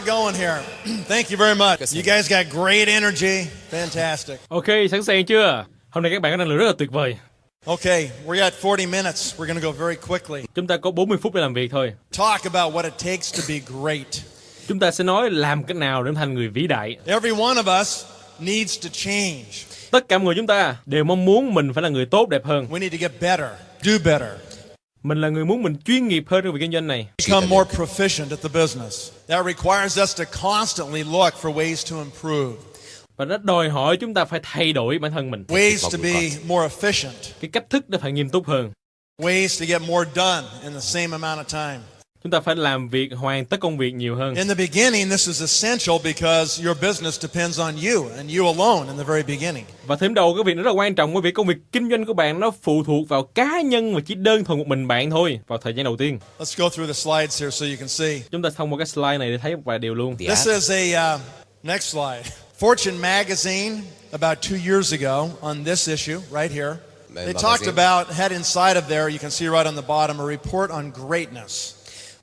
it going here? Thank you very much. You guys got great energy. Fantastic. Ok, sẵn sàng chưa? Hôm nay các bạn có năng lượng rất là tuyệt vời. Okay, we got 40 minutes. We're going to go very quickly. Chúng ta có 40 phút để làm việc thôi. Talk about what it takes to be great. Chúng ta sẽ nói làm cách nào để thành người vĩ đại. Every one of us needs to change. Tất cả mọi người chúng ta đều mong muốn mình phải là người tốt đẹp hơn. We need to get better, do better. Mình là người muốn mình chuyên nghiệp hơn trong việc kinh doanh này. Become more proficient at the business. That requires us to constantly look for ways to improve. Và nó đòi hỏi chúng ta phải thay đổi bản thân mình. Ways to be more efficient. Cái cách thức để phải nghiêm túc hơn. Ways to get more done in the same amount of time. Chúng ta phải làm việc hoàn tất công việc nhiều hơn. In the beginning, this is essential because your business depends on you and you alone in the very beginning. Và thêm đầu cái việc rất là quan trọng, bởi vì công việc kinh doanh của bạn nó phụ thuộc vào cá nhân và chỉ đơn thuần một mình bạn thôi vào thời gian đầu tiên. Let's go through the slides here so you can see. Chúng ta thông qua cái slide này để thấy một vài điều luôn. This is a next slide. Fortune magazine about 2 years ago on this issue right here. They talked about, had inside of there, you can see right on the bottom, a report on greatness.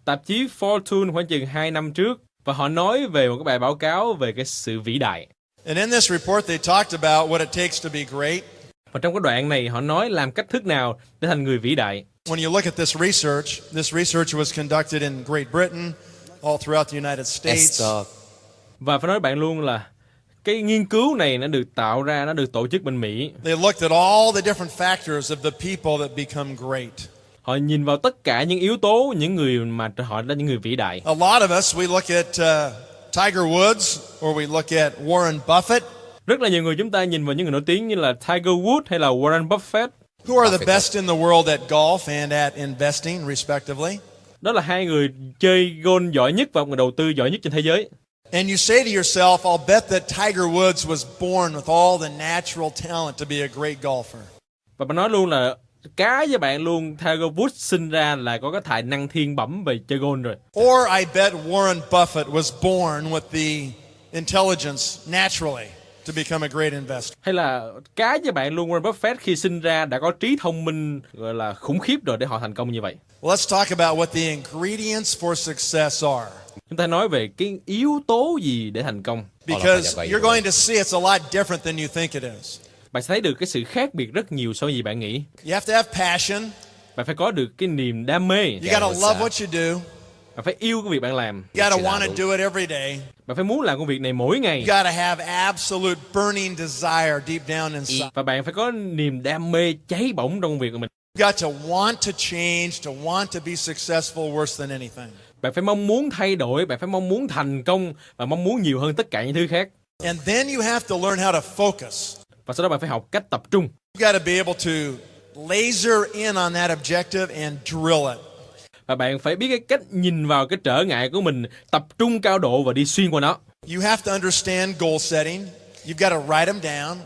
Tạp chí Fortune khoảng chừng 2 năm trước, và họ nói về một cái bài báo cáo về cái sự vĩ đại. And in this report they talked about what it takes to be great. Và trong cái đoạn này họ nói làm cách thức nào để thành người vĩ đại. When you look at this research was conducted in Great Britain, all throughout the United States. Và phải nói bạn luôn là cái nghiên cứu này nó được tạo ra, nó được tổ chức bên Mỹ. They looked at all the different factors of the people that become great. Họ nhìn vào tất cả những yếu tố những người mà họ là những người vĩ đại. A lot of us we look at Tiger Woods or we look at Warren Buffett. Rất là nhiều người chúng ta nhìn vào những người nổi tiếng như là Tiger Woods hay là Warren Buffett. Who are the best in the world at golf and at investing respectively. Đó là hai người chơi golf giỏi nhất và người đầu tư giỏi nhất trên thế giới. And you say to yourself, I'll bet that Tiger Woods was born with all the natural talent to be a great golfer. Và bạn nói luôn là cá với bạn luôn, Tiger Woods sinh ra là có cái tài năng thiên bẩm về chơi golf rồi. Or I bet Warren Buffett was born with the intelligence naturally to become a great investor. Hay là cá với bạn luôn, Warren Buffett khi sinh ra đã có trí thông minh gọi là khủng khiếp rồi để họ thành công như vậy. Well, let's talk about what the ingredients for success are. Chúng ta nói về cái yếu tố gì để thành công. Because you're going to see it's a lot different than you think it is. Bạn sẽ thấy được cái sự khác biệt rất nhiều so với gì bạn nghĩ. You have to have passion. Bạn phải có được cái niềm đam mê. You gotta love what you do. Bạn phải yêu cái việc bạn làm. You gotta want to do it every day. Bạn phải muốn làm công việc này mỗi ngày. You gotta have absolute burning desire deep down inside. Và bạn phải có niềm đam mê cháy bỏng trong công việc của mình. You got to want to change, to want to be successful worse than anything. Bạn phải mong muốn thay đổi, bạn phải mong muốn thành công và mong muốn nhiều hơn tất cả những thứ khác. And then you have to learn how to focus. Và sau đó bạn phải học cách tập trung. You got to be able to laser in on that objective and drill it. Và bạn phải biết cái cách nhìn vào cái trở ngại của mình, tập trung cao độ và đi xuyên qua nó. You have to understand goal setting. You've got to write them down.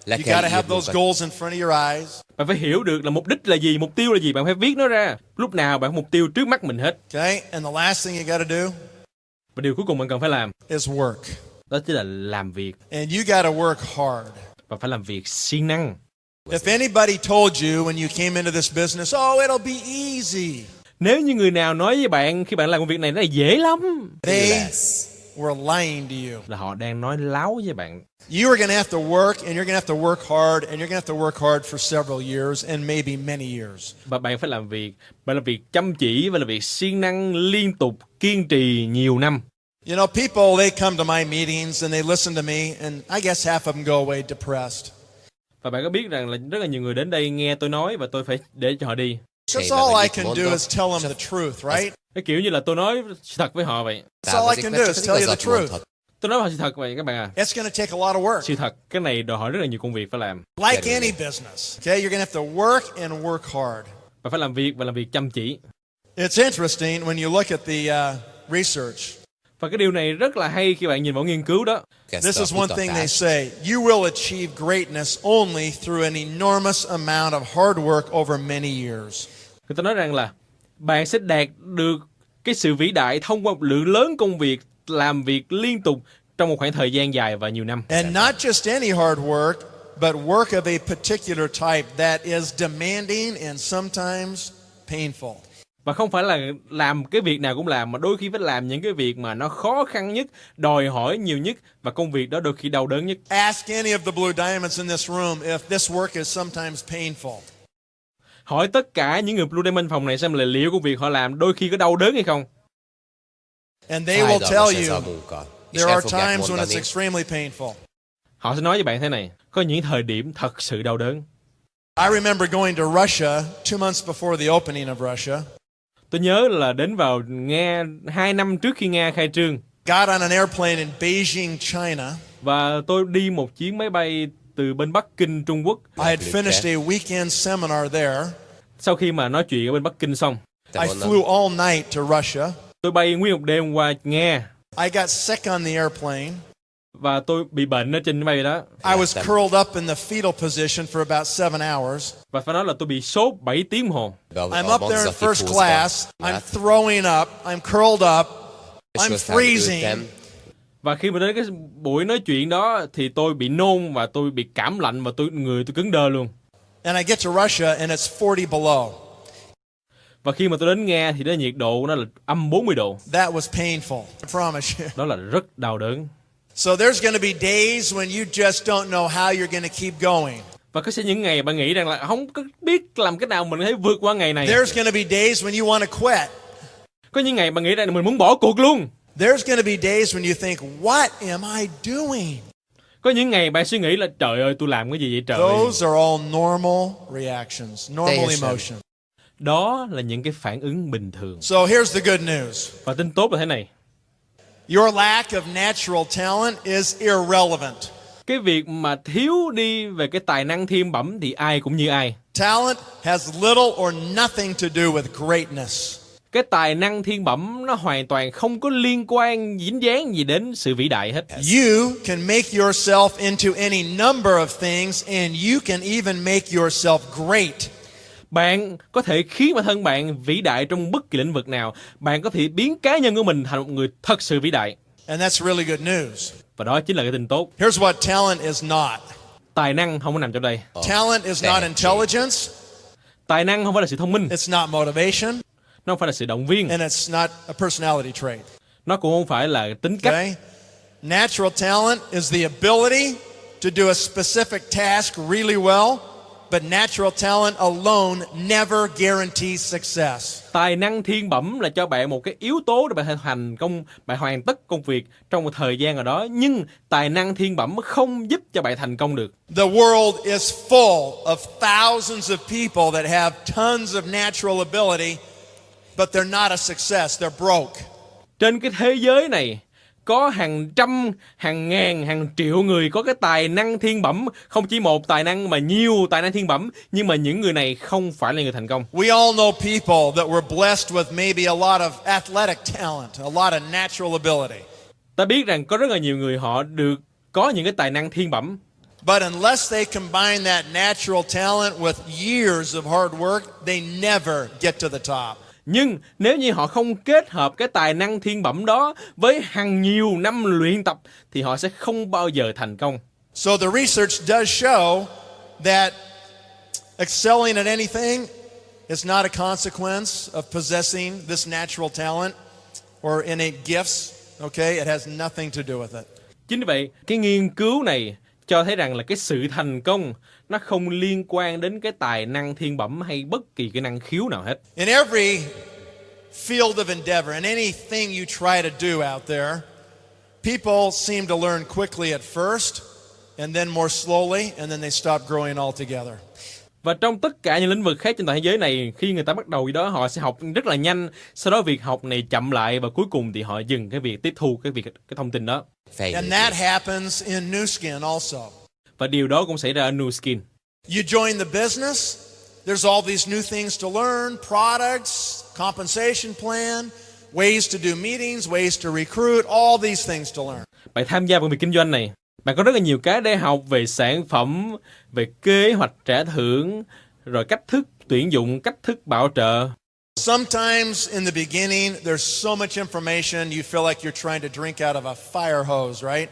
You got to have those goals in front of your eyes. Bạn phải hiểu được là mục đích là gì, mục tiêu là gì, bạn phải viết nó ra. Lúc nào bạn có mục tiêu trước mắt mình hết. Okay? And the last thing you got to do Và điều cuối cùng bạn cần phải làm is work. đó chính là làm việc. And you got to work hard. Và phải làm việc siêng năng. If anybody told you when you came into this business, oh, it'll be easy. Nếu như người nào nói với bạn khi bạn làm công việc này nó là dễ lắm, They were lying to you. là họ đang nói láo với bạn. You are going to have to work, and you're going to have to work hard, and you're going to have to work hard for several years, and maybe many years. Và bạn phải làm việc, bạn làm việc chăm chỉ và làm việc siêng năng liên tục, kiên trì nhiều năm. You know, people, they come to my meetings and they listen to me, and I guess half of them go away depressed. Và bạn có biết rằng là rất là nhiều người đến đây nghe tôi nói và tôi phải để cho họ đi. That's all I can do is tell them the truth, right? Cái kiểu như là tôi nói sự thật với họ vậy. That's all I can do is tell you the truth. Tôi nói họ sự thật vậy các bạn à. It's going to take a lot of work. Sự thật, cái này đòi hỏi rất là nhiều công việc phải làm. Like any business, okay? You're going to have to work and work hard. Bạn phải làm việc và làm việc chăm chỉ. It's interesting when you look at the research. Và cái điều này rất là hay khi bạn nhìn vào nghiên cứu đó. This is one thing they say, you will achieve greatness only through an enormous amount of hard work over many years. Người ta nói rằng là bạn sẽ đạt được cái sự vĩ đại thông qua một lượng lớn công việc, làm việc liên tục trong một khoảng thời gian dài và nhiều năm. And not just any hard work, but work of a particular type that is demanding and sometimes painful. Và không phải là làm cái việc nào cũng làm, mà đôi khi phải làm những cái việc mà nó khó khăn nhất, đòi hỏi nhiều nhất, và công việc đó đôi khi đau đớn nhất. Ask any of the blue diamonds in this room if this work is sometimes painful. Hỏi tất cả những người Blue Diamond phòng này xem là liệu công việc họ làm đôi khi có đau đớn hay không. And they will tell you there are times when it's extremely painful. Họ sẽ nói với bạn thế này, có những thời điểm thật sự đau đớn. I remember going to Russia 2 months before the opening of Russia. Tôi nhớ là đến vào Nga 2 năm trước khi Nga khai trương. Got on an airplane in Beijing, China. Và tôi đi một chuyến máy bay từ bên Bắc Kinh, Trung Quốc. I had finished a weekend seminar there. Sau khi mà nói chuyện ở bên Bắc Kinh xong, I flew all night to Russia. tôi bay nguyên một đêm qua Nga. I got sick on the airplane. Và tôi bị bệnh ở trên máy bay đó. I was curled up in the fetal position for about 7 hours. Và phải nói là tôi bị sốt 7 tiếng đồng hồ. I'm up there in first class. I'm throwing up. I'm curled up. I'm freezing. Và khi mà đến cái buổi nói chuyện đó thì tôi bị nôn và tôi bị cảm lạnh và người tôi cứng đơ luôn. And I get to Russia and it's 40 below. Và khi mà tôi đến Nga thì cái nhiệt độ nó là âm 40 độ. That was painful, I promise you. Đó là rất đau đớn. So there's going to be days when you just don't know how you're going to keep going. Và có sẽ những ngày bạn nghĩ rằng là không có biết làm cái nào mình có thể vượt qua ngày này. There's going to be days when you want to quit. Có những ngày bạn nghĩ rằng mình muốn bỏ cuộc luôn. There's going to be days when you think, what am I doing? Có những ngày bạn suy nghĩ là trời ơi tôi làm cái gì vậy trời. Those are all normal reactions, normal emotions. Đó là những cái phản ứng bình thường. So here's the good news. Và tin tốt là thế này. Your lack of natural talent is irrelevant. Cái việc mà thiếu đi về cái tài năng thiên bẩm thì ai cũng như ai. Talent has little or nothing to do with greatness. Cái tài năng thiên bẩm nó hoàn toàn không có liên quan dính dáng gì đến sự vĩ đại hết. You can make yourself into any number of things and you can even make yourself great. Bạn có thể khiến bản thân bạn vĩ đại trong bất kỳ lĩnh vực nào. Bạn có thể biến cá nhân của mình thành một người thật sự vĩ đại. And that's really good news. Và đó chính là cái tin tốt. Here's what talent is not. Tài năng không có nằm trong đây. Talent is not intelligence. Tài năng không phải là sự thông minh. It's not motivation. Nó không phải là sự động viên. And it's not a personality trait. Nó cũng không phải là tính cách. Okay? Natural talent is the ability to do a specific task really well, but natural talent alone never guarantees success. Tài năng thiên bẩm là cho bạn một cái yếu tố để bạn thành công, bạn hoàn tất công việc trong một thời gian nào đó, nhưng tài năng thiên bẩm không giúp cho bạn thành công được. The world is full of thousands of people that have tons of natural ability, but they're not a success, they're broke. Trên cái thế giới này có hàng trăm, hàng ngàn, hàng triệu người có cái tài năng thiên bẩm, không chỉ một tài năng mà nhiều tài năng thiên bẩm, nhưng mà những người này không phải là người thành công. We all know people that were blessed with maybe a lot of athletic talent, a lot of natural ability. Ta biết rằng có rất là nhiều người họ được có những cái tài năng thiên bẩm. But unless they combine that natural talent with years of hard work, they never get to the top. Nhưng nếu như họ không kết hợp cái tài năng thiên bẩm đó với hàng nhiều năm luyện tập thì họ sẽ không bao giờ thành công. So the research does show that excelling at anything is not a consequence of possessing this natural talent or innate gifts. Okay, it has nothing to do with it. Chính vì vậy, cái nghiên cứu này cho thấy rằng là cái sự thành công nó không liên quan đến cái tài năng thiên bẩm hay bất kỳ cái năng khiếu nào hết. In every field of endeavor, in anything you try to do out there, people seem to learn quickly at first, and then more slowly, and then they stop growing altogether. Và trong tất cả những lĩnh vực khác trên toàn thế giới này, khi người ta bắt đầu gì đó họ sẽ học rất là nhanh, sau đó việc học này chậm lại và cuối cùng thì họ dừng cái việc tiếp thu cái thông tin đó. And that happens in Nu Skin also. Và điều đó cũng xảy ra ở Nu Skin. You join the business, there's all these new things to learn, products, compensation plan, ways to do meetings, ways to recruit, all these things to learn. Bạn tham gia vào việc kinh doanh này, bạn có rất là nhiều cái để học về sản phẩm, về kế hoạch trả thưởng, rồi cách thức tuyển dụng, cách thức bảo trợ. Sometimes in the beginning, there's so much information, you feel like you're trying to drink out of a fire hose, right?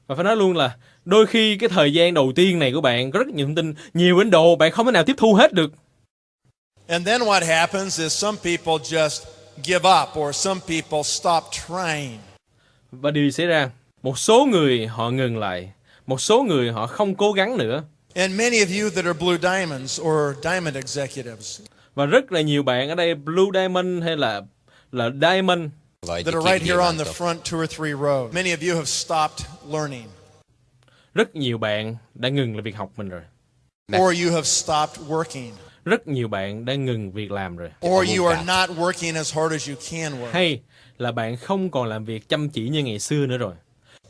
Và phải nói luôn là đôi khi cái thời gian đầu tiên này của bạn có rất nhiều thông tin, nhiều đến độ bạn không thể nào tiếp thu hết được. And then what happens is some people just give up or some people stop trying. Và điều gì xảy ra? Một số người họ ngừng lại, một số người họ không cố gắng nữa. And many of you that are Blue Diamonds or Diamond executives Và rất là nhiều bạn ở đây Blue Diamond hay là Diamond that are right here on the front 2 or 3 rows. Many of you have stopped learning. Rất nhiều bạn đã ngừng lại việc học mình rồi. Or you have stopped working. Rất nhiều bạn đã ngừng việc làm rồi. Or you are not working as hard as you can work. Hay là bạn không còn làm việc chăm chỉ như ngày xưa nữa rồi.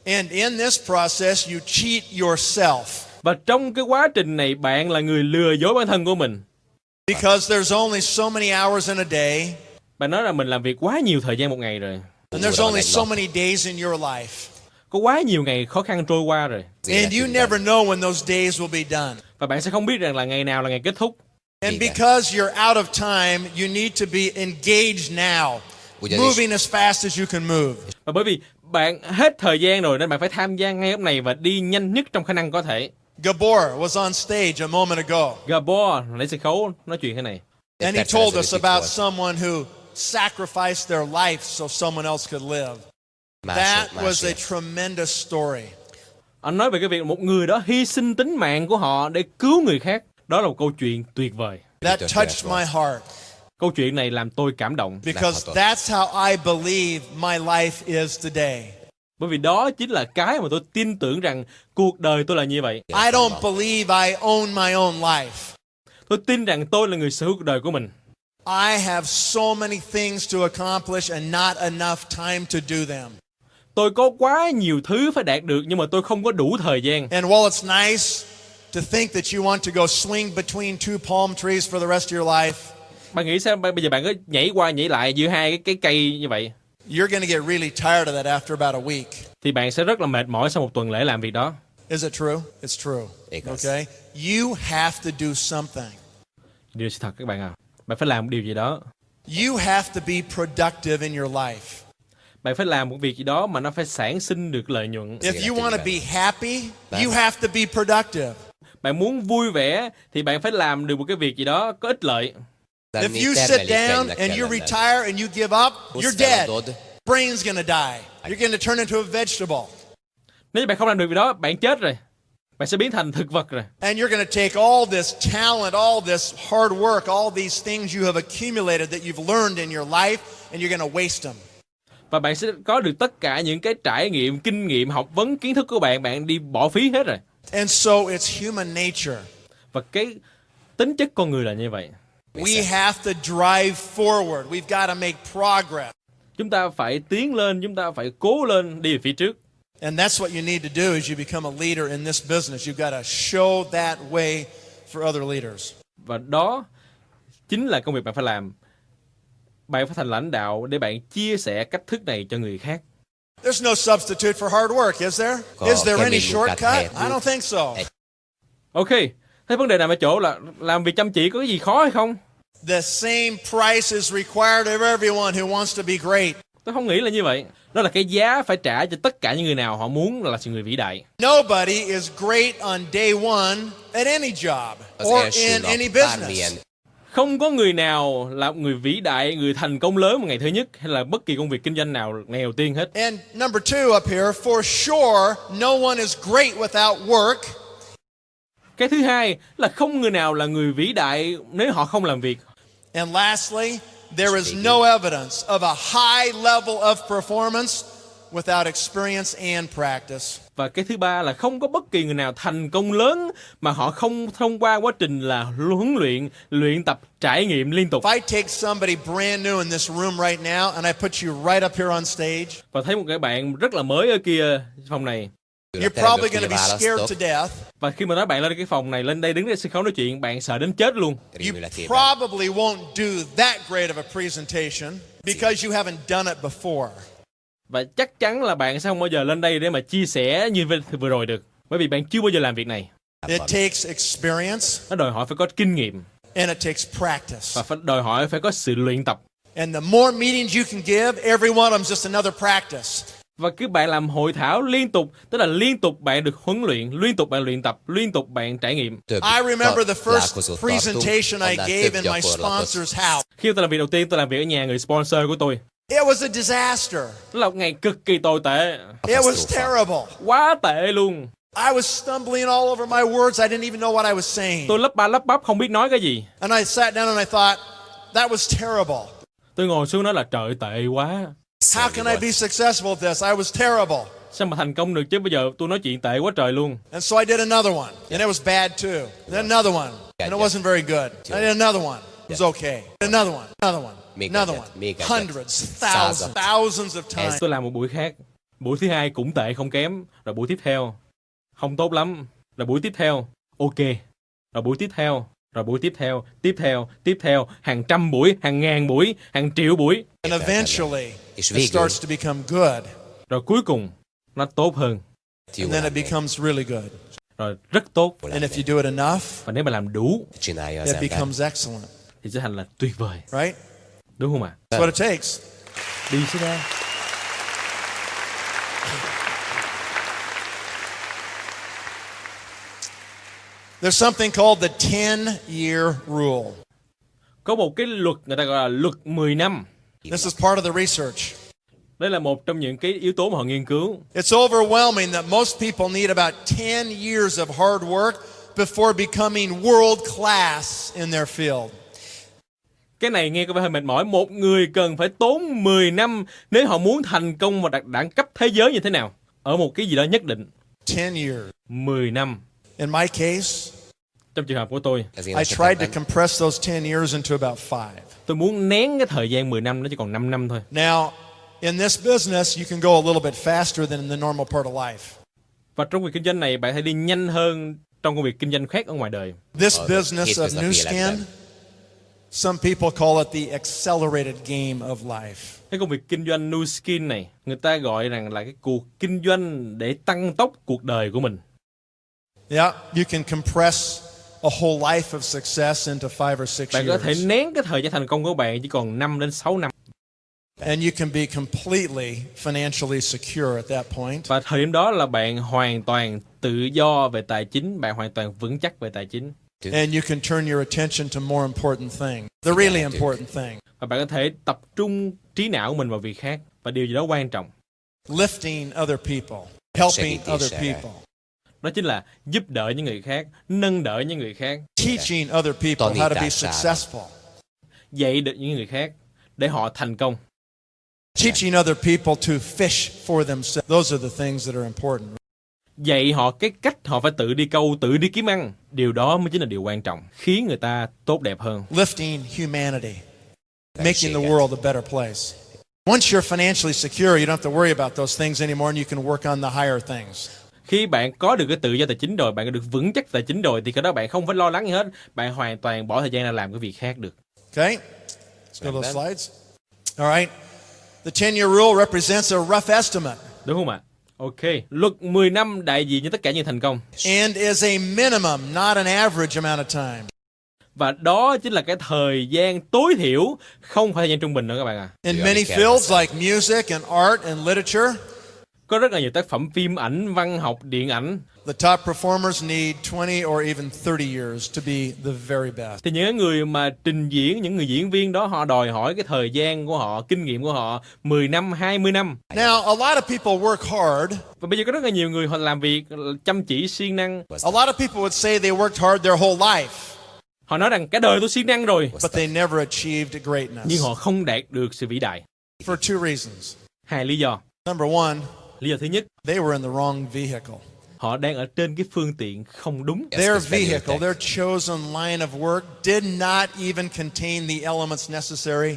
And in this process you cheat yourself. Và trong cái quá trình này bạn là người lừa dối bản thân của mình. Because there's only so many hours in a day. Bạn nói là mình làm việc quá nhiều thời gian một ngày rồi. And there's only so many days in your life. Có quá nhiều ngày khó khăn trôi qua rồi. And you never know when those days will be done. Và bạn sẽ không biết rằng là ngày nào là ngày kết thúc. And because you're out of time, you need to be engaged now, moving as fast as you can move. Và bởi vì bạn hết thời gian rồi nên bạn phải tham gia ngay lúc này và đi nhanh nhất trong khả năng có thể. Gabor was on stage a moment ago. Gabor lấy sân khấu nói chuyện thế này. And he told us about someone who sacrificed their life so someone else could live. That was a tremendous story. Anh nói về cái việc một người đó hy sinh tính mạng của họ để cứu người khác. Đó là một câu chuyện tuyệt vời. That touched my heart. Câu chuyện này làm tôi cảm động. Because that's how I believe my life is today. Bởi vì đó chính là cái mà tôi tin tưởng rằng cuộc đời tôi là như vậy. I don't believe I own my own life. Tôi tin rằng tôi là người sở hữu cuộc đời của mình. I have so many things to accomplish and not enough time to do them. Tôi có quá nhiều thứ phải đạt được nhưng mà tôi không có đủ thời gian. And while it's nice to think that you want to go swing between two palm trees for the rest of your life, Bạn nghĩ sao bây giờ bạn cứ nhảy qua nhảy lại giữa hai cái cây như vậy? you're going to get really tired of that after about a week. Thì bạn sẽ rất là mệt mỏi sau một tuần lễ làm việc đó. Is it true? It's true. Okay? You have to do something. Điều sự thật các bạn à. Bạn phải làm một điều gì đó. You have to be productive in your life. Bạn phải làm một việc gì đó mà nó phải sản sinh được lợi nhuận. If you want to be happy, you have to be productive. Bạn muốn vui vẻ thì bạn phải làm được một cái việc gì đó có ích lợi. If you sit down and you retire and you give up, you're dead. Brain's gonna die. You're gonna turn into a vegetable. Nếu như bạn không làm được việc đó, bạn chết rồi. Bạn sẽ biến thành thực vật rồi. And you're gonna take all this talent, all this hard work, all these things you have accumulated that you've learned in your life, and you're gonna waste them. Và bạn sẽ có được tất cả những cái trải nghiệm, kinh nghiệm, học vấn, kiến thức của bạn, bạn đi bỏ phí hết rồi. And so it's human nature. Và cái tính chất con người là như vậy. We have to drive forward. We've got to make progress. Chúng ta phải tiến lên, chúng ta phải cố lên đi về phía trước. And that's what you need to do as you become a leader in this business. You've got to show that way for other leaders. Và đó chính là công việc bạn phải làm. Bạn phải thành lãnh đạo để bạn chia sẻ cách thức này cho người khác. There's no substitute for hard work, is there? Is there any shortcut? I don't think so. Ok, thế vấn đề nằm ở chỗ là làm việc chăm chỉ có cái gì khó hay không? The same price is required of everyone who wants to be great. Tôi không nghĩ là như vậy. Đó là cái giá phải trả cho tất cả những người nào họ muốn là sự người vĩ đại. Nobody is great on day one at any job or in any business. Không có người nào là người vĩ đại, người thành công lớn vào ngày thứ nhất hay là bất kỳ công việc kinh doanh nào ngày đầu tiên hết. And number 2 up here, for sure, no one is great without work. Cái thứ hai là không người nào là người vĩ đại nếu họ không làm việc. And lastly, there is no evidence of a high level of performance without experience and practice. Và cái thứ ba là không có bất kỳ người nào thành công lớn mà họ không thông qua quá trình là huấn luyện, luyện tập, trải nghiệm liên tục. If I take somebody brand new in this room right now and I put you right up here on stage, Và thấy một cái bạn rất là mới ở kia phòng này. you're probably going to be scared to death. Và khi mà nói bạn lên cái phòng này, lên đây đứng trên sân khấu nói chuyện, bạn sợ đến chết luôn. You probably won't do that great of a presentation because you haven't done it before. Và chắc chắn là bạn sẽ không bao giờ lên đây để mà chia sẻ như vừa rồi được. Bởi vì bạn chưa bao giờ làm việc này. It takes experience. Nó đòi hỏi phải có kinh nghiệm. And it takes practice. Và phải đòi hỏi phải có sự luyện tập. And the more meetings you can give, every one of them is just another practice. Và cứ bạn làm hội thảo liên tục, tức là liên tục bạn được huấn luyện, liên tục bạn luyện tập, liên tục bạn trải nghiệm. I remember the first presentation I gave in my sponsor's house. Khi tôi làm việc đầu tiên, tôi làm việc ở nhà người sponsor của tôi. It was a disaster. Đó là một ngày cực kỳ tồi tệ. It was terrible. Quá tệ luôn. I was stumbling all over my words. I didn't even know what I was saying. Tôi lắp ba lắp bắp không biết nói cái gì. And I sat down and I thought, that was terrible. Tôi ngồi xuống nói là trời tệ quá. How can I be successful at this? I was terrible. Sao mà thành công được chứ, bây giờ tôi nói chuyện tệ quá trời luôn. And so I did another one, and it was bad too. Then another one, and it wasn't very good. I did another one. It was okay. Another one, another one, another one. Hundreds, thousands of times. Tôi làm một buổi khác. Buổi thứ hai cũng tệ không kém. Rồi buổi tiếp theo không tốt lắm. Rồi buổi tiếp theo ok. Rồi buổi tiếp theo. Rồi buổi tiếp theo. Hàng trăm buổi, hàng ngàn buổi, hàng triệu buổi. And eventually, it starts to become good. Rồi cuối cùng nó tốt hơn. And then it becomes really good. Rồi rất tốt. And if you do it enough, Và nếu mà làm đủ it becomes excellent. thì sẽ thành là tuyệt vời. Right? Đúng không ạ? That's what it takes. Đi sẽ ra. There's something called the 10-year rule. Có một cái luật người ta gọi là luật 10 năm. This is part of the research. Đây là một trong những cái yếu tố mà họ nghiên cứu. It's overwhelming that most people need about 10 years of hard work before becoming world class in their field. Cái này nghe có vẻ hơi mệt mỏi. Một người cần phải tốn 10 năm nếu họ muốn thành công và đạt đẳng cấp thế giới như thế nào. Ở một cái gì đó nhất định. 10 years. 10 năm. In my case, trong trường hợp của tôi, I tried to compress those 10 years into about 5. Tôi muốn nén cái thời gian 10 năm nó chỉ còn 5 năm thôi. Now, in this business, you can go a little bit faster than in the normal part of life. Và trong việc kinh doanh này, bạn hãy đi nhanh hơn trong công việc kinh doanh khác ở ngoài đời. This business of Nu Skin, some people call it the accelerated game of life. Cái công việc kinh doanh Nu Skin này, người ta gọi rằng là cái cuộc kinh doanh để tăng tốc cuộc đời của mình. Yeah, you can compress a whole life of success into 5 or 6 Bạn có thể years. nén cái thời gian thành công của bạn chỉ còn 5 đến 6 năm. And you can be completely financially secure at that point. Và thời điểm đó là bạn hoàn toàn tự do về tài chính, bạn hoàn toàn vững chắc về tài chính. And you can turn your attention to more important things, the really important thing. Và bạn có thể tập trung trí não của mình vào việc khác và điều gì đó quan trọng. Lifting other people, helping other people. Đó chính là giúp đỡ những người khác, nâng đỡ những người khác. Teaching other people how to be successful. Dạy được những người khác để họ thành công. Teaching other people to fish for themselves. Those are the things that are important. Dạy họ cái cách họ phải tự đi câu, tự đi kiếm ăn. Điều đó mới chính là điều quan trọng, khiến người ta tốt đẹp hơn. Lifting humanity. Making the world a better place. Once you're financially secure, you don't have to worry about those things anymore and you can work on the higher things. Khi bạn có được cái tự do tài chính rồi, bạn có được vững chắc tài chính rồi, thì cái đó bạn không phải lo lắng gì hết. Bạn hoàn toàn bỏ thời gian ra làm cái việc khác được. Okay? Let's go to those slides. All right. The 10-year rule represents a rough estimate. Đúng không ạ? Ok. Luật 10 năm đại diện cho tất cả những thành công. And is a minimum, not an average amount of time. Và đó chính là cái thời gian tối thiểu, không phải thời gian trung bình nữa các bạn ạ. In many fields like music and art and literature, có rất là nhiều tác phẩm phim ảnh, văn học, điện ảnh. The top performers need 20 or even 30 years to be the very best. Thì những người mà trình diễn, những người diễn viên đó, họ đòi hỏi cái thời gian của họ, kinh nghiệm của họ 10 năm, 20 năm. Now, a lot of people work hard. Và bây giờ có rất là nhiều người họ làm việc chăm chỉ, siêng năng. A lot of people would say they worked hard their whole life. Họ nói rằng cả đời tôi siêng năng rồi. But they never achieved greatness. Nhưng họ không đạt được sự vĩ đại. For 2 reasons. 2 lý do. Number 1, lý do thứ nhất, they were in the wrong vehicle. Họ đang ở trên cái phương tiện không đúng. Their vehicle, their chosen line of work did not even contain the elements necessary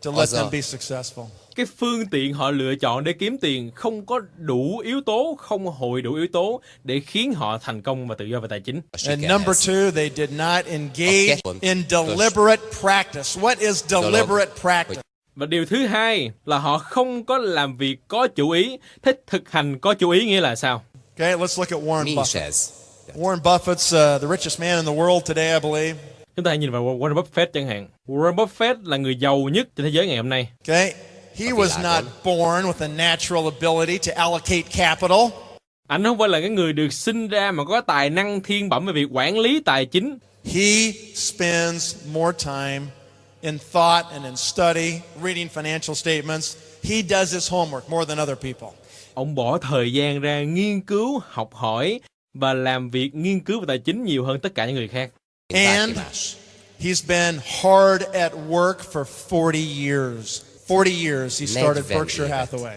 to let them be successful. Cái phương tiện họ lựa chọn để kiếm tiền không có đủ yếu tố, không hội đủ yếu tố để khiến họ thành công và tự do về tài chính. And number 2, they did not engage in deliberate practice. What is deliberate practice? Và điều thứ hai là họ không có làm việc có chủ ý. Thế thực hành có chủ ý nghĩa là sao? Okay, let's look at Warren Buffett. Warren Buffett's the richest man in the world today, I believe. Chúng ta hãy nhìn vào Warren Buffett chẳng hạn. Warren Buffett là người giàu nhất trên thế giới ngày hôm nay. Okay, He Bởi vì was là not born with a natural ability to allocate capital. Anh không phải là cái người được sinh ra mà có tài năng thiên bẩm về việc quản lý tài chính. He spends more time in thought and in study, reading financial statements. He does his homework more than other people. Ông bỏ thời gian ra nghiên cứu, học hỏi và làm việc nghiên cứu về tài chính nhiều hơn tất cả những người khác. And he's been hard at work for 40 years. 40 years he started Berkshire Hathaway.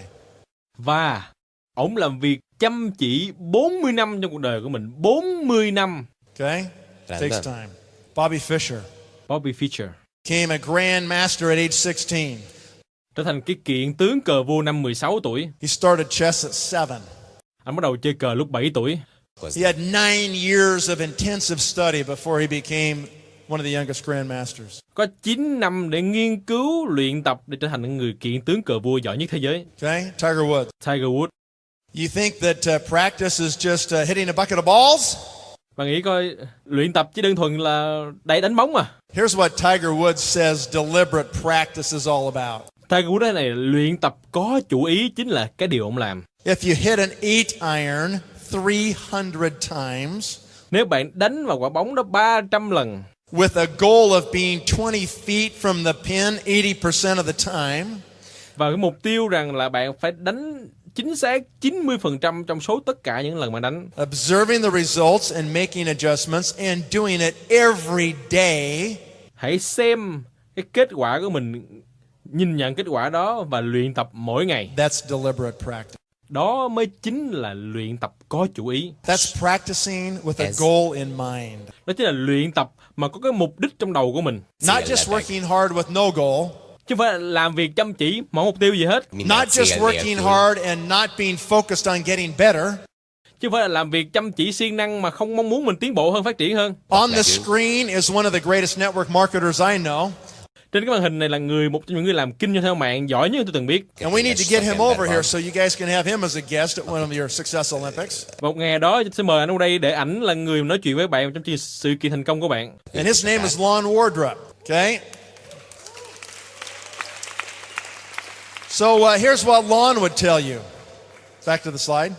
Và ông làm việc chăm chỉ 40 năm trong cuộc đời của mình. 40 năm. Okay? Takes time. Bobby Fischer Bobby Fischer became a Grand Master at age 16. trở thành cái kiện tướng cờ vua năm 16 tuổi. He started chess at 7. Anh bắt đầu chơi cờ lúc 7 tuổi. He had 9 years of intensive study before he became one of the youngest Grand Masters. Có 9 năm để nghiên cứu, luyện tập để trở thành người kiện tướng cờ vua giỏi nhất thế giới. Okay? Tiger Woods. Tiger Woods. You think that practice is just hitting a bucket of balls? Và nghĩ coi luyện tập chỉ đơn thuần là đánh bóng à? Here's what Tiger Woods says deliberate practice is all about. Tiger Woods nói này, luyện tập có chủ ý chính là cái điều ông làm. If you hit an 8 iron 300 times, Nếu bạn đánh vào quả bóng đó 300 lần with a goal of being 20 feet from the pin 80% of the time, và cái mục tiêu rằng là bạn phải đánh chính xác 90% trong số tất cả những lần bạn đánh. observing the results and making adjustments and doing it every day, Hãy xem cái kết quả của mình, nhìn nhận kết quả đó và luyện tập mỗi ngày. that's deliberate practice. Đó mới chính là luyện tập có chủ ý. That's practicing with a Yes. goal in mind. Đó chính là luyện tập mà có cái mục đích trong đầu của mình. Not just working hard with no goal, Chứ không phải là làm việc chăm chỉ mà không mục tiêu gì hết. not just working hard and not being focused on getting better. Chứ không phải là làm việc chăm chỉ siêng năng mà không mong muốn mình tiến bộ hơn, phát triển hơn. On the screen is one of the greatest network marketers I know. Trên cái màn hình này là một trong những người làm kinh doanh theo mạng giỏi nhất tôi từng biết. And we need to get him over here so you guys can have him as a guest at one of your Success Olympics. Một ngày đó sẽ mời anh ở đây để ảnh là người nói chuyện với bạn trong sự kiện thành công của bạn. And his name is Lon Wardrop. Okay? So here's what Lon would tell you. Back to the slide.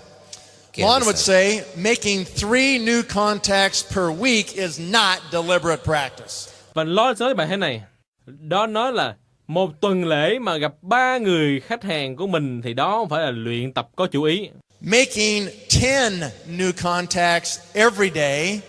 Lon would say, making 3 new contacts per week is not deliberate practice. Và nói với bạn thế này, đó nói là một tuần lễ mà gặp 3 người khách hàng của mình thì đó không phải là luyện tập có chủ ý. Making 10 new contacts every day,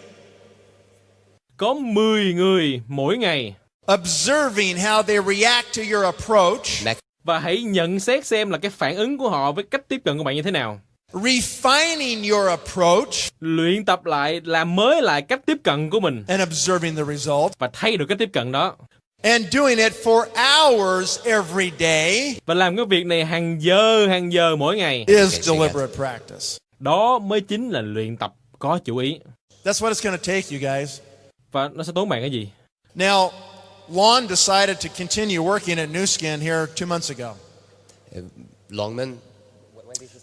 Có 10 người mỗi ngày observing how they react to your approach, và hãy nhận xét xem là cái phản ứng của họ với cách tiếp cận của bạn như thế nào. refining your approach, Luyện tập lại, làm mới lại cách tiếp cận của mình and observing the result, và thay đổi cách tiếp cận đó. and doing it for hours every day Và làm cái việc này hàng giờ mỗi ngày. is deliberate practice. Đó mới chính là luyện tập có chủ ý. That's what it's going to take, you guys. Và nó sẽ tốn bạn cái gì? Now, Lon decided to continue working at New Skin here 2 months ago. Longman.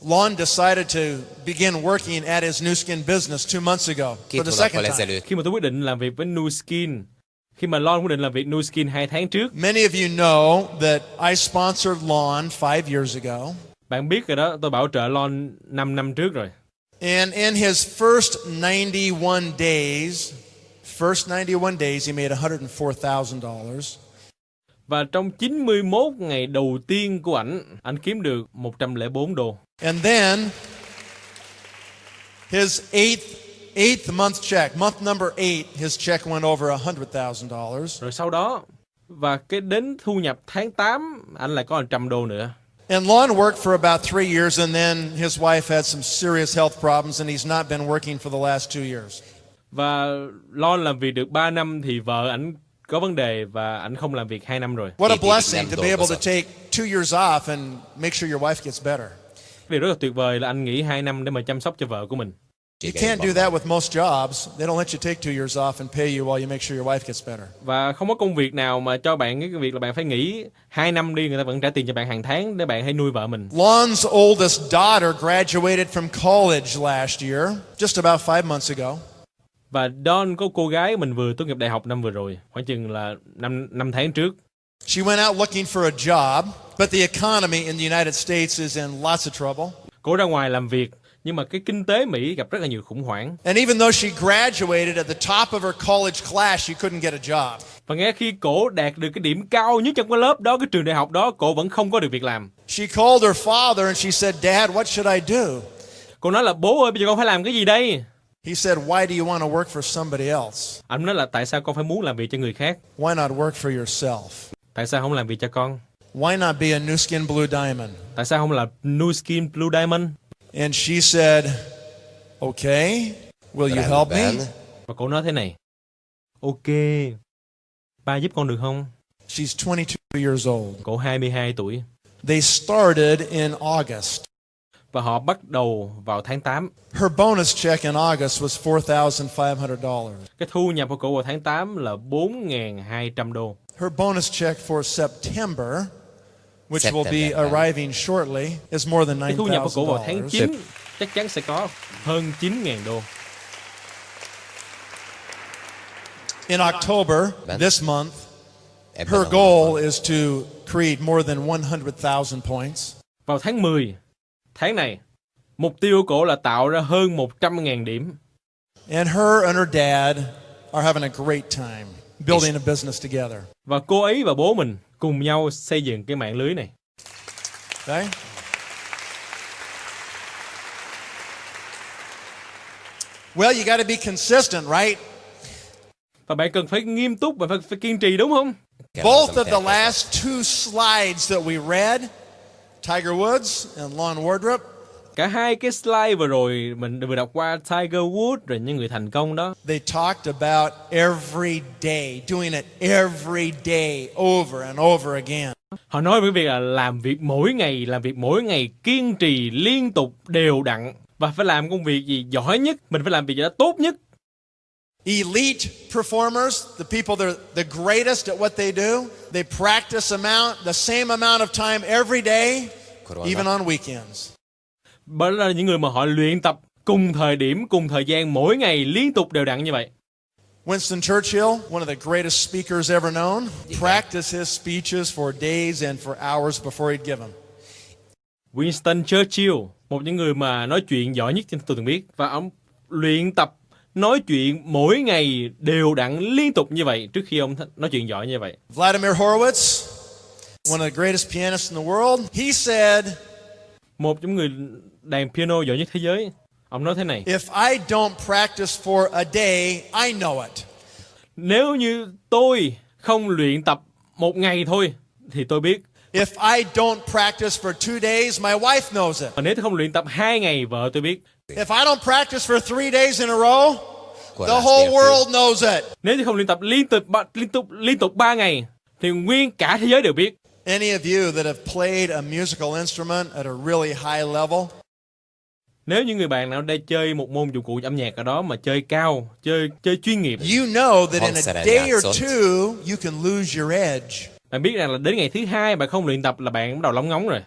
Lon decided to begin working at his New Skin business 2 months ago for the second time. Khi mà tôi quyết định làm việc với Nu Skin, khi mà Lon quyết định làm việc Nu Skin 2 tháng trước, Many of you know that I sponsored Lon 5 years ago. bạn biết rồi đó, tôi bảo trợ Lon 5 năm trước rồi. And in his first 91 days, he made $104,000. Và trong 91 ngày đầu tiên của ảnh kiếm được 104 đô. And then his eighth month check, month number 8, his check went over $100,000. Rồi sau đó, và cái đến thu nhập tháng 8, anh lại có 100 đô nữa. And Lon worked for about 3 years, and then his wife had some serious health problems, and he's not been working for the last 2 years. Và Lon làm việc được 3 năm thì vợ ảnh có vấn đề và ảnh không làm việc 2 năm rồi. What a blessing to be able to take 2 years off and make sure your wife gets better. Điều rất là tuyệt vời là anh nghỉ 2 năm để mà chăm sóc cho vợ của mình. You can't do that with most jobs. They don't let you take 2 years off and pay you while you make sure your wife gets better. Và không có công việc nào mà cho bạn cái việc là bạn phải nghỉ 2 năm đi, người ta vẫn trả tiền cho bạn hàng tháng để bạn hãy nuôi vợ mình. Lon's oldest daughter graduated from college last year, just about 5 months ago. Và Don có cô gái mình vừa tốt nghiệp đại học năm vừa rồi, khoảng chừng là 5 tháng trước. She went out looking for a job, but the economy in the United States is in lots of trouble. Cô ra ngoài làm việc, nhưng mà cái kinh tế Mỹ gặp rất là nhiều khủng hoảng. And even though she graduated at the top of her college class, she couldn't get a job. Và ngay khi cổ đạt được cái điểm cao nhất trong cái lớp đó, cái trường đại học đó, cổ vẫn không có được việc làm. She called her father and she said, "Dad, what should I do?" Cô nói là bố ơi, bây giờ con phải làm cái gì đây? He said, "Why do you want to work for somebody else? Anh nói là tại sao con phải muốn làm việc cho người khác? Why not work for yourself? Tại sao không làm việc cho con? Why not be a Nu Skin Blue Diamond?" Tại sao không là Nu Skin Blue Diamond? And she said, "Okay, will you help me?" Và cô nói thế này: Ok, ba giúp con được không? She's 22 years old. Cô 22 tuổi. They started in August. Và họ bắt đầu vào tháng 8. Her bonus check in August was $4,500. Cái thu nhập của cô vào tháng 8 là 4.200 đô. Her bonus check for September, which will be arriving shortly, is more than Cái thu nhập của cô vào tháng $9,000. 9 chắc chắn sẽ có hơn 9.000 đô. In October, this month, her goal is to create more than 100,000 points. Vào tháng 10, tháng này, mục tiêu của cô là tạo ra hơn 100.000 điểm. And her and her dad are having a great time building a business together. Và cô ấy và bố mình cùng nhau xây dựng cái mạng lưới này. Okay? Well, you got to be consistent, right? Và bạn cần phải nghiêm túc và phải kiên trì, đúng không? Both of the last two slides that we read, Tiger Woods and Lon Wardrop, Cả hai cái slide vừa rồi mình vừa đọc qua Tiger Woods rồi những người thành công đó. they talked about every day, doing it every day over and over again. Họ nói về việc là làm việc mỗi ngày kiên trì liên tục đều đặn và phải làm công việc gì giỏi nhất, mình phải làm việc gì đó tốt nhất. Elite performers, the people that are the greatest at what they do, they practice the same amount of time every day, even on weekends. Bởi là những người mà họ luyện tập cùng thời điểm, cùng thời gian mỗi ngày liên tục đều đặn như vậy. Winston Churchill, one of the greatest speakers ever known, practiced his speeches for days and for hours before he'd give them. Winston Churchill, một những người mà nói chuyện giỏi nhất tôi từng biết, và ông luyện tập nói chuyện mỗi ngày đều đặn liên tục như vậy trước khi ông nói chuyện giỏi như vậy. Vladimir Horowitz, one of the greatest pianists in the world, he said, Một trong người đàn piano giỏi nhất thế giới, ông nói thế này: "If I don't practice for a day, I know it. Nếu như tôi không luyện tập một ngày thôi thì tôi biết. If I don't practice for 2 days, my wife knows it. Và nếu tôi không luyện tập 2 ngày, vợ tôi biết. If I don't practice for 3 days in a row, the whole world knows it." Nếu tôi không luyện tập liên tục 3 ngày thì nguyên cả thế giới đều biết. Any of you that have played a musical instrument at a really high level, Nếu như người bạn nào đang chơi một môn dụng cụ âm nhạc ở đó mà chơi cao, chơi chuyên nghiệp, you know that in a day or two, you can lose your edge. bạn biết rằng là đến ngày thứ 2 bạn không luyện tập là bạn bắt đầu lóng ngóng rồi.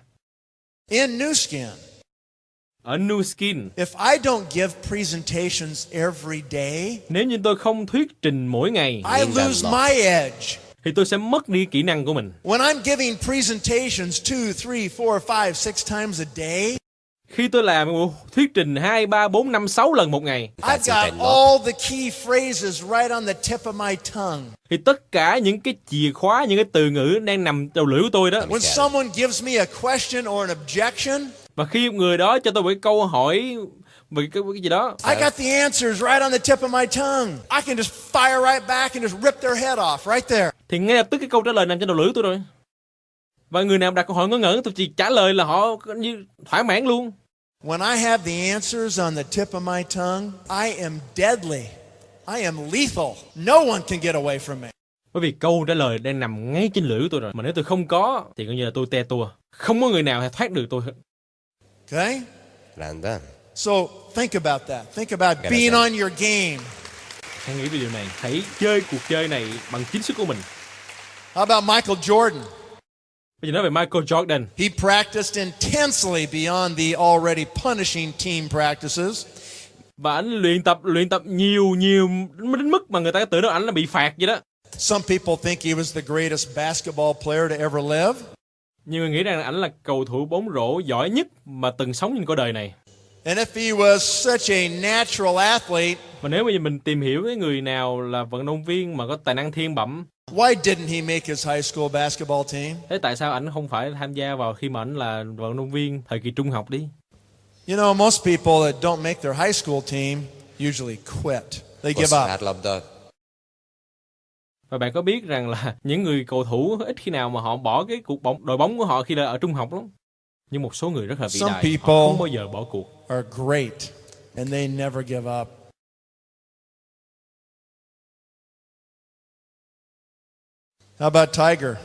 In Nu Skin, Ở Nu Skin, if I don't give presentations every day, nếu như tôi không thuyết trình mỗi ngày I lose my edge. thì tôi sẽ mất đi kỹ năng của mình. When I'm giving presentations 2, 3, 4, 5, 6 times a day, Khi tôi làm thuyết trình 2, 3, 4, 5, 6 lần một ngày I've got all the key phrases right on the tip of my tongue. thì tất cả những cái chìa khóa, những cái từ ngữ đang nằm đầu lưỡi của tôi đó. When someone gives me a question or an objection, Và khi người đó cho tôi một cái câu hỏi về cái gì đó, I got the answers right on the tip of my tongue. I can just fire right back and just rip their head off right there. thì ngay lập tức cái câu trả lời nằm trên đầu lưỡi của tôi rồi. Và người nào đặt câu hỏi ngớ ngẩn, tôi chỉ trả lời là họ như thỏa mãn luôn. When I have the answers on the tip of my tongue, I am deadly. I am lethal. No one can get away from me. Bởi vì câu trả lời đang nằm ngay trên lưỡi của tôi rồi. Mà nếu tôi không có thì coi như là tôi te tua. Không có người nào hay thoát được tôi. Okay? Randa. So think about that. Think about being on your game. Hãy nghĩ về điều này. Hãy chơi cuộc chơi này bằng chính sức của mình. How about Michael Jordan? Bây giờ nói về Michael Jordan. He practiced intensely beyond the already punishing team practices. Và anh luyện tập nhiều đến mức mà người ta tưởng đâu anh là bị phạt vậy đó. Some people think he was the greatest basketball player to ever live. Nhiều người nghĩ rằng ảnh là cầu thủ bóng rổ giỏi nhất mà từng sống trên cõi đời này. And if he was such a natural athlete, Và nếu bây giờ mình tìm hiểu cái người nào là vận động viên mà có tài năng thiên bẩm, why didn't he make his high school basketball team? thế tại sao ảnh không phải tham gia vào khi mà ảnh là vận động viên thời kỳ trung học đi? You know, most people that don't make their high school team usually quit. They give up. Koszárlabda. Và bạn có biết rằng là những người cầu thủ ít khi nào mà họ bỏ cái đội bóng của họ khi là ở trung học lắm. Nhưng một số người rất là vĩ Some đại, họ people không bao giờ bỏ cuộc. are great and they never give up. How about Tiger?